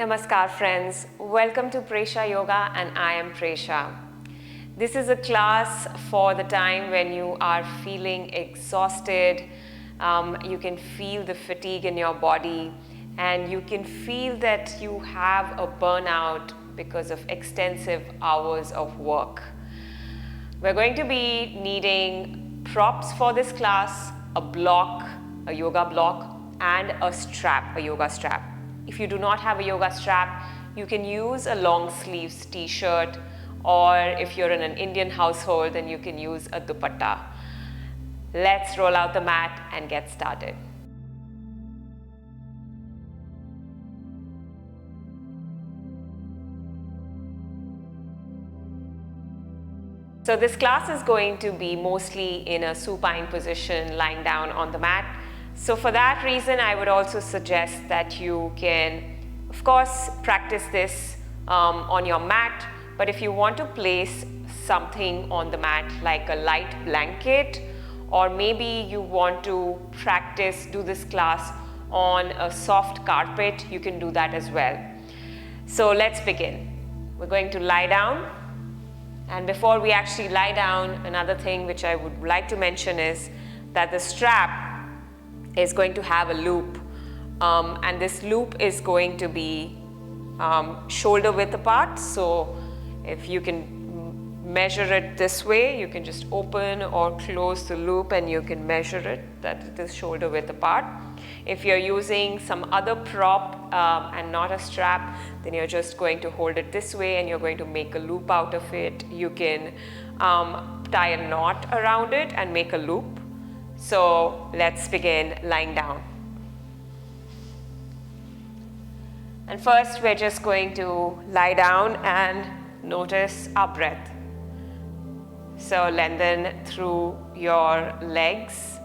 Namaskar friends, welcome to Presha Yoga and I am Presha. This is a class for the time when you are feeling exhausted, you can feel the fatigue in your body and you can feel that you have a burnout because of extensive hours of work. We're going to be needing props for this class, a block, a yoga block and a strap, a yoga strap. If you do not have a yoga strap, you can use a long sleeves t-shirt, or if you're in an Indian household, then you can use a dupatta. Let's roll out the mat and get started. So this class is going to be mostly in a supine position, lying down on the mat. So for that reason, I would also suggest that you can, of course, practice this on your mat. But if you want to place something on the mat like a light blanket, or maybe you want to practice, do this class on a soft carpet, you can do that as well. So let's begin. We're going to lie down. And before we actually lie down, another thing which I would like to mention is that the strap is going to have a loop, and this loop is going to be shoulder width apart. So if you can measure it this way, you can just open or close the loop and you can measure it that it is shoulder width apart. If you're using some other prop and not a strap, then you're just going to hold it this way and you're going to make a loop out of it. You can tie a knot around it and make a loop. So let's begin lying down. And first we're just going to lie down and notice our breath. So lengthen through your legs.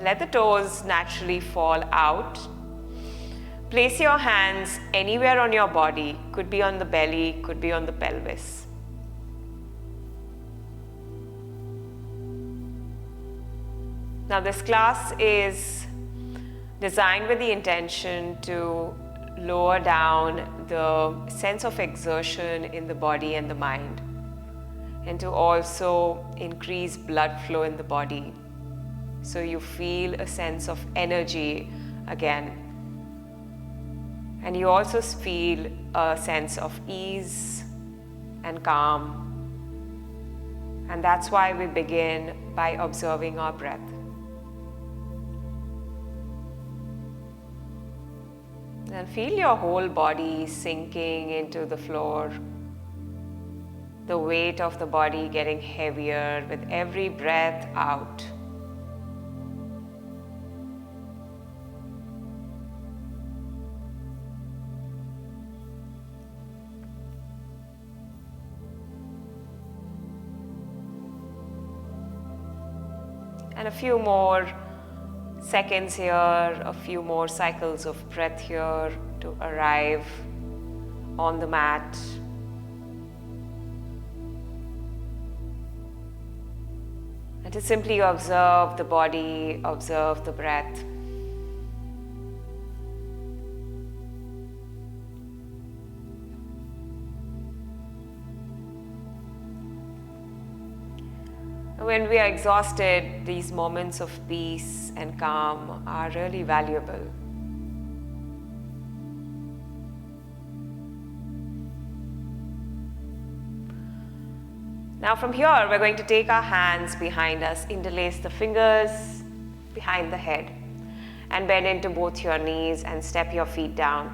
Let the toes naturally fall out. Place your hands anywhere on your body. Could be on the belly, could be on the pelvis. Now this class is designed with the intention to lower down the sense of exertion in the body and the mind, and to also increase blood flow in the body, so you feel a sense of energy again. And you also feel a sense of ease and calm. And that's why we begin by observing our breath. And feel your whole body sinking into the floor. The weight of the body getting heavier with every breath out. And a few more seconds here, a few more cycles of breath here to arrive on the mat. And to simply observe the body, observe the breath. When we are exhausted, these moments of peace and calm are really valuable. Now from here, we're going to take our hands behind us, interlace the fingers behind the head, and bend into both your knees and step your feet down.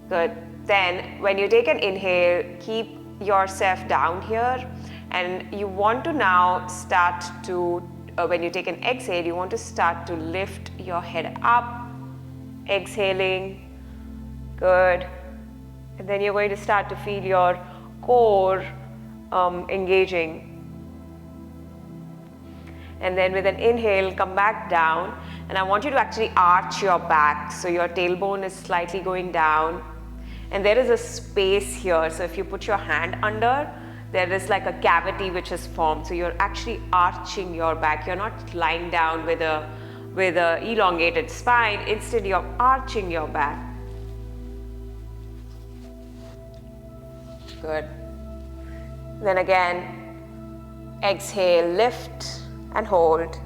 Good. Then when you take an inhale, keep yourself down here. And you want to now start to, when you take an exhale, you want to start to lift your head up, exhaling. Good. And then you're going to start to feel your core engaging. And then with an inhale, come back down. And I want you to actually arch your back. So your tailbone is slightly going down. And there is a space here. So if you put your hand under, there is like a cavity which is formed. So you're actually arching your back. You're not lying down with a elongated spine. Instead, you're arching your back. Good. Then again, exhale, lift and hold.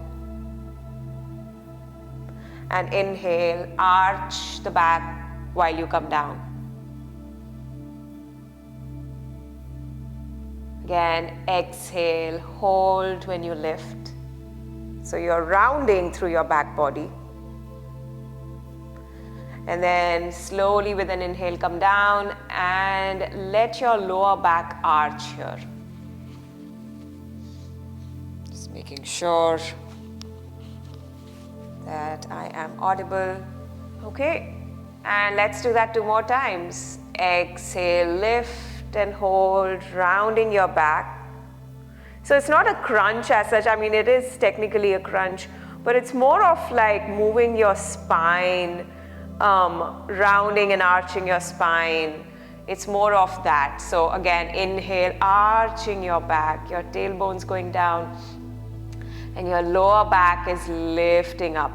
And inhale, arch the back while you come down. Again, exhale, hold when you lift. So you're rounding through your back body. And then slowly with an inhale, come down and let your lower back arch here. Just making sure that I am audible. Okay, and let's do that 2 more times. Exhale, lift and hold, rounding your back. So it's not a crunch as such. I mean, it is technically a crunch, but it's more of like moving your spine, rounding and arching your spine. It's more of that. So again, inhale, arching your back, your tailbone's going down, and your lower back is lifting up.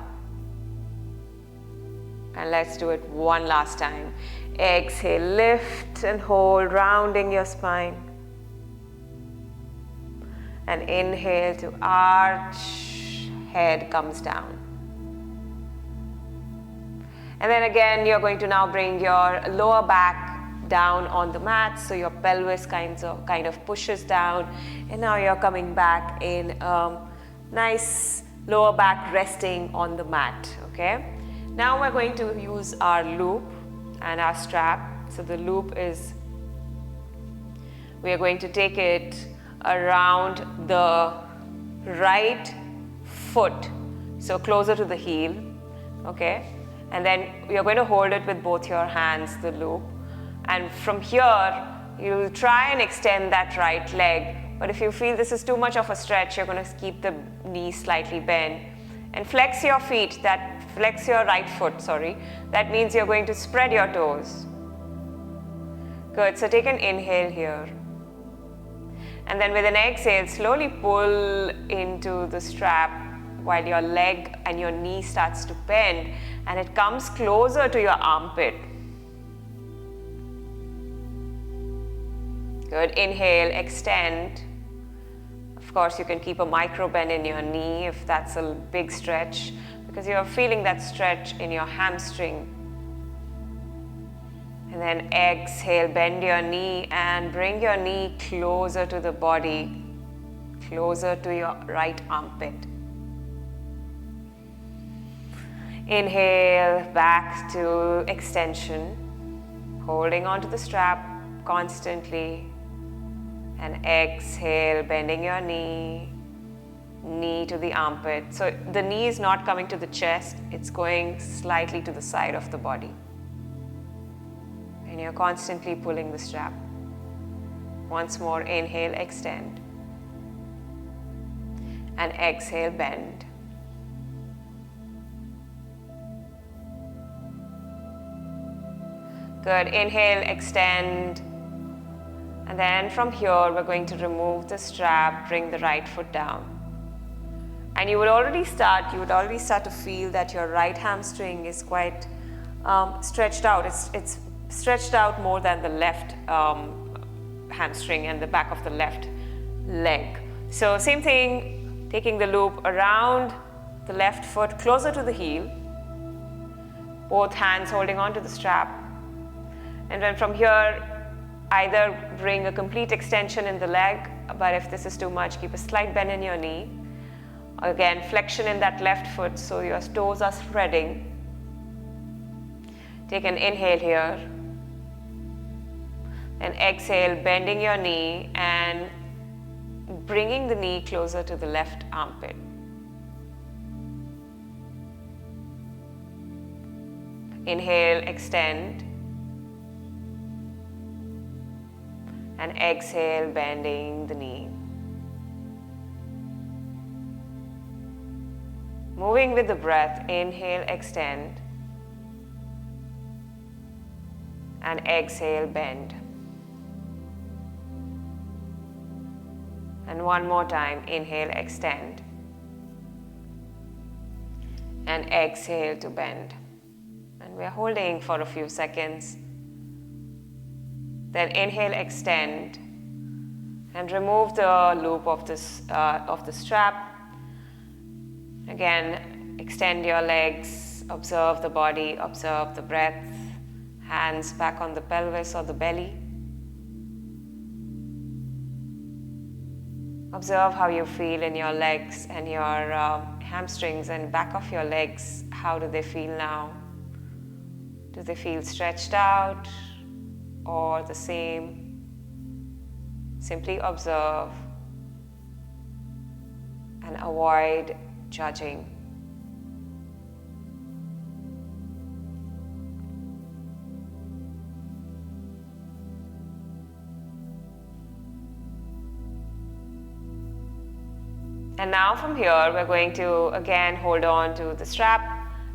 And let's do it one last time. Exhale, lift and hold, rounding your spine. And inhale to arch, head comes down. And then again, you're going to now bring your lower back down on the mat, so your pelvis kind of pushes down, and now you're coming back in nice lower back resting on the mat. Okay. Now we're going to use our loop and our strap. So the loop is, we are going to take it around the right foot, so closer to the heel. Okay. And then you're going to hold it with both your hands, the loop. And from here, you'll try and extend that right leg. But if you feel this is too much of a stretch, you're going to keep the knee slightly bent. And flex your feet, flex your right foot, sorry. That means you're going to spread your toes. Good, so take an inhale here. And then with an exhale, slowly pull into the strap while your leg and your knee starts to bend, and it comes closer to your armpit. Good, inhale, extend. Of course, you can keep a micro bend in your knee if that's a big stretch, because you're feeling that stretch in your hamstring. And then exhale, bend your knee and bring your knee closer to the body, closer to your right armpit. Inhale, back to extension, holding onto the strap constantly. And exhale, bending your knee, knee to the armpit. So the knee is not coming to the chest, it's going slightly to the side of the body. And you're constantly pulling the strap. Once more, inhale, extend. And exhale, bend. Good, inhale, extend. And then from here, we're going to remove the strap, bring the right foot down. And you would already start to feel that your right hamstring is quite stretched out. It's stretched out more than the left hamstring and the back of the left leg. So same thing, taking the loop around the left foot closer to the heel, both hands holding on to the strap. And then from here, either bring a complete extension in the leg, but if this is too much, keep a slight bend in your knee. Again, flexion in that left foot so your toes are spreading. Take an inhale here. And exhale, bending your knee and bringing the knee closer to the left armpit. Inhale, extend. And exhale, bending the knee. Moving with the breath, inhale, extend. And exhale, bend. And one more time, inhale, extend. And exhale to bend. And we're holding for a few seconds. Then inhale, extend, and remove the loop of the strap. Again, extend your legs, observe the body, observe the breath, hands back on the pelvis or the belly. Observe how you feel in your legs and your hamstrings and back of your legs. How do they feel now? Do they feel stretched out or the same? Simply observe and avoid judging. And now from here, we're going to again hold on to the strap.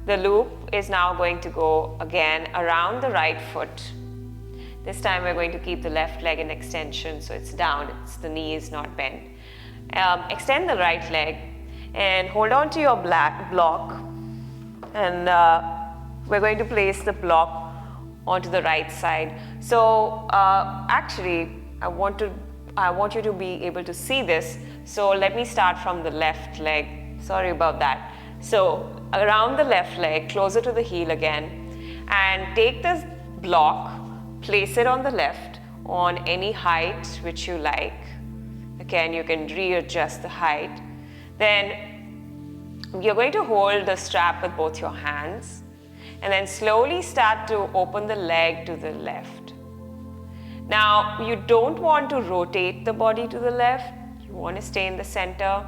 The loop is now going to go again around the right foot. This time we're going to keep the left leg in extension, so it's down, the knee is not bent. Extend the right leg and hold on to your block, and we're going to place the block onto the right side. So actually, I want you to be able to see this. So let me start from the left leg. Sorry about that. So around the left leg, closer to the heel again, and take this block, place it on the left on any height which you like. Again, you can readjust the height. Then you're going to hold the strap with both your hands and then slowly start to open the leg to the left. Now, you don't want to rotate the body to the left. You want to stay in the center.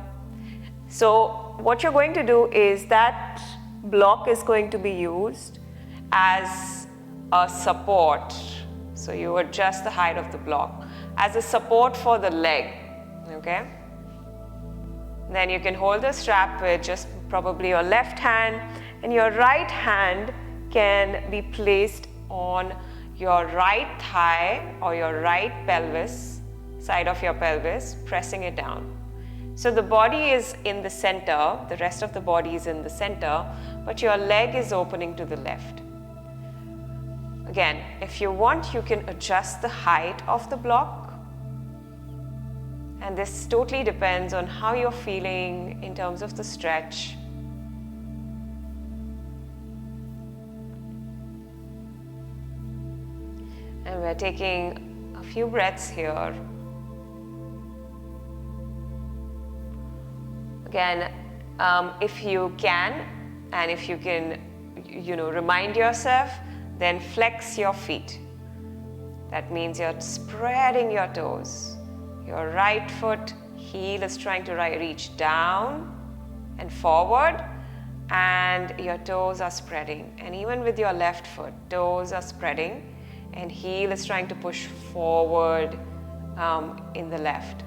So what you're going to do is that block is going to be used as a support. So you adjust the height of the block as a support for the leg, okay? Then you can hold the strap with just probably your left hand, and your right hand can be placed on your right thigh or your right pelvis, side of your pelvis, pressing it down. So the body is in the center, the rest of the body is in the center, but your leg is opening to the left. Again, if you want, you can adjust the height of the block. And this totally depends on how you're feeling in terms of the stretch. And we're taking a few breaths here. Again, if you can, and if you can, remind yourself, then flex your feet. That means you're spreading your toes. Your right foot heel is trying to reach down and forward, and your toes are spreading. And even with your left foot, toes are spreading, and heel is trying to push forward in the left.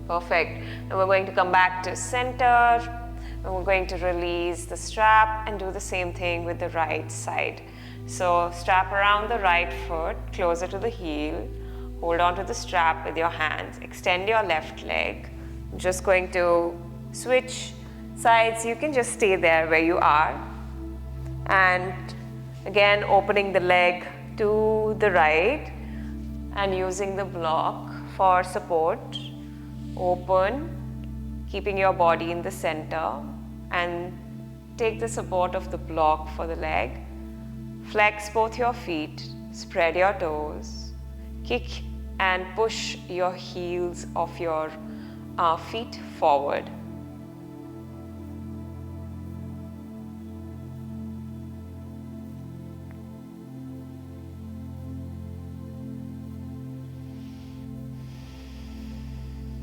Perfect. And we're going to come back to center, and we're going to release the strap and do the same thing with the right side. So strap around the right foot, closer to the heel. Hold on to the strap with your hands. Extend your left leg. I'm just going to switch sides. You can just stay there where you are. And again, opening the leg to the right and using the block for support. Open, keeping your body in the center, and take the support of the block for the leg. Flex both your feet, spread your toes, kick and push your heels of your feet forward.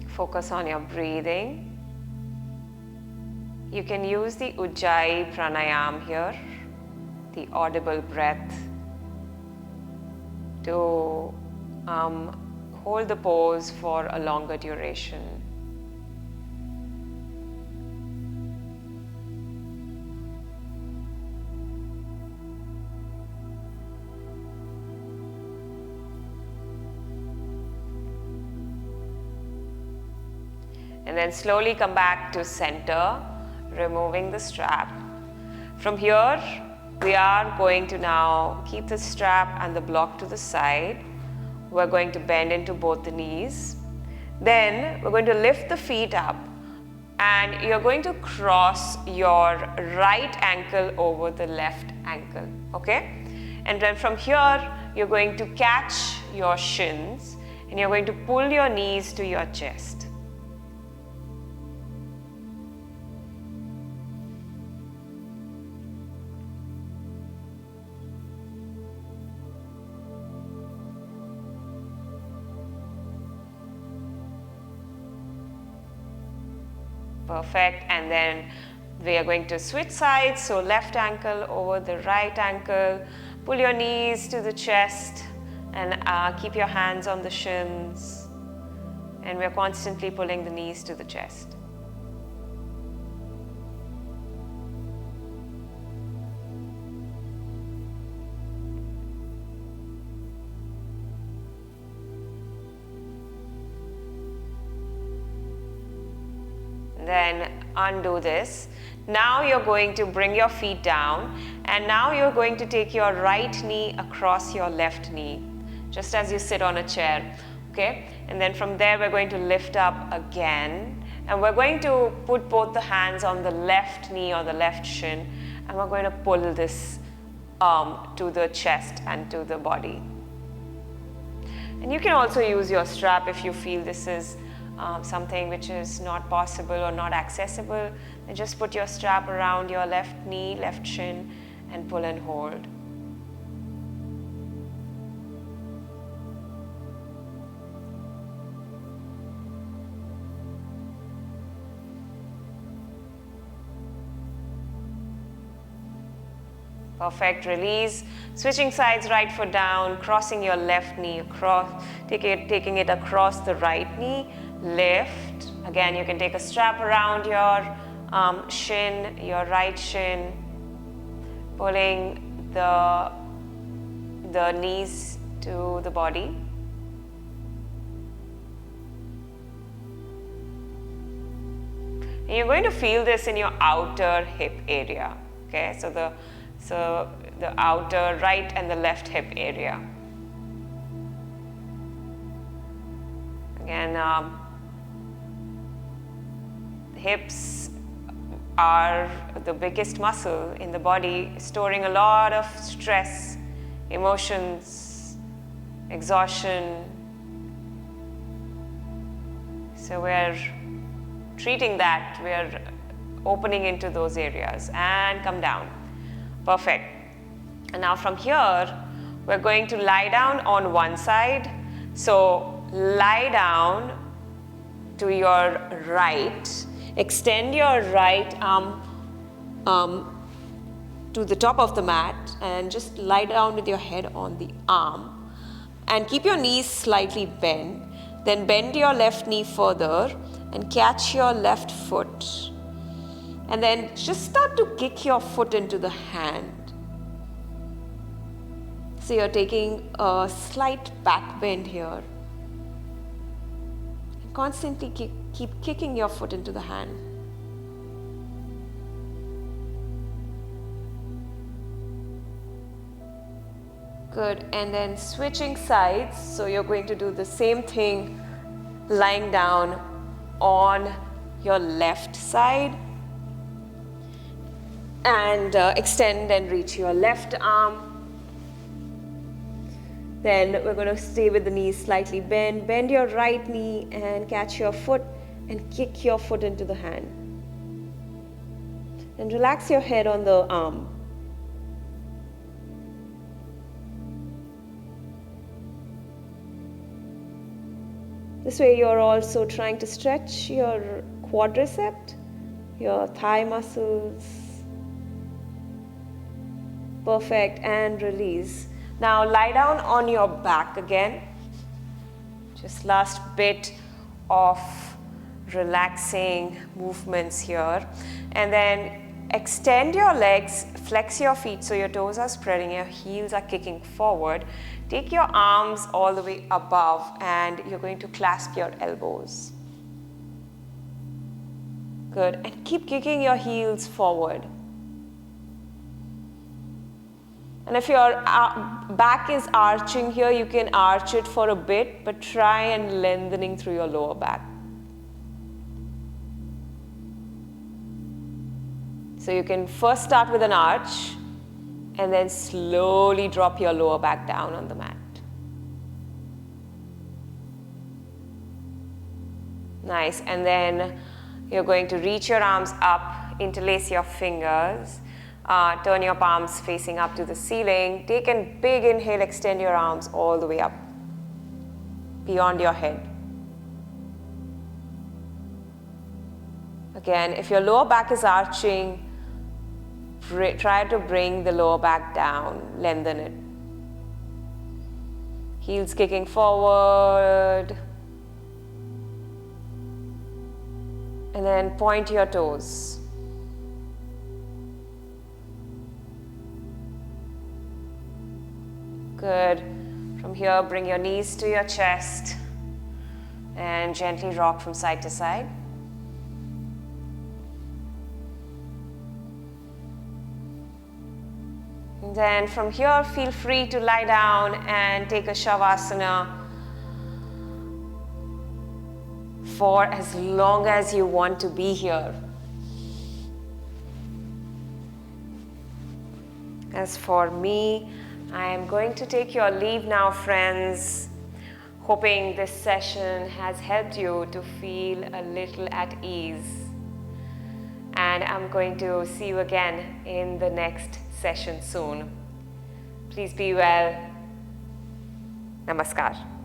Focus on your breathing. You can use the Ujjayi pranayam here, the audible breath, to hold the pose for a longer duration. And then slowly come back to center, removing the strap. From here, we are going to now keep the strap and the block to the side. We're going to bend into both the knees. Then we're going to lift the feet up and you're going to cross your right ankle over the left ankle, okay? And then from here, you're going to catch your shins and you're going to pull your knees to your chest. Perfect. And then we are going to switch sides. So left ankle over the right ankle. Pull your knees to the chest and keep your hands on the shins. And we're constantly pulling the knees to the chest. Then undo this. Now you're going to bring your feet down and now you're going to take your right knee across your left knee, just as you sit on a chair, okay? And then from there we're going to lift up again and we're going to put both the hands on the left knee or the left shin and we're going to pull this to the chest and to the body. And you can also use your strap if you feel this is something which is not possible or not accessible, then just put your strap around your left knee, left shin and pull and hold. Perfect. Release. Switching sides, right foot down, crossing your left knee across, taking it across the right knee. Lift. Again, you can take a strap around your shin, your right shin, pulling the knees to the body. And you're going to feel this in your outer hip area. Okay, so the outer right and the left hip area. Again, hips are the biggest muscle in the body, storing a lot of stress, emotions, exhaustion. So we're treating that, we're opening into those areas and come down. Perfect. And now from here, we're going to lie down on one side. So lie down to your right. Extend your right arm to the top of the mat and just lie down with your head on the arm. And keep your knees slightly bent. Then bend your left knee further and catch your left foot. And then just start to kick your foot into the hand. So you're taking a slight back bend here. And constantly keep kicking your foot into the hand. Good. And then switching sides. So you're going to do the same thing, lying down on your left side. And extend and reach your left arm. Then we're going to stay with the knees slightly bent. Bend your right knee and catch your foot and kick your foot into the hand. And relax your head on the arm. This way you're also trying to stretch your quadricep, your thigh muscles. Perfect. And release. Now lie down on your back again. Just last bit of relaxing movements here. And then extend your legs, flex your feet so your toes are spreading, your heels are kicking forward. Take your arms all the way above and you're going to clasp your elbows. Good. And keep kicking your heels forward. And if your back is arching here, you can arch it for a bit, but try and lengthening through your lower back. So you can first start with an arch and then slowly drop your lower back down on the mat. Nice. And then you're going to reach your arms up, interlace your fingers, turn your palms facing up to the ceiling. Take a big inhale, extend your arms all the way up, beyond your head. Again, if your lower back is arching, try to bring the lower back down, lengthen it. Heels kicking forward. And then point your toes. Good. From here, bring your knees to your chest and gently rock from side to side. And then from here, feel free to lie down and take a Shavasana for as long as you want to be here. As for me, I am going to take your leave now, friends. Hoping this session has helped you to feel a little at ease. And I'm going to see you again in the next session soon. Please be well. Namaskar.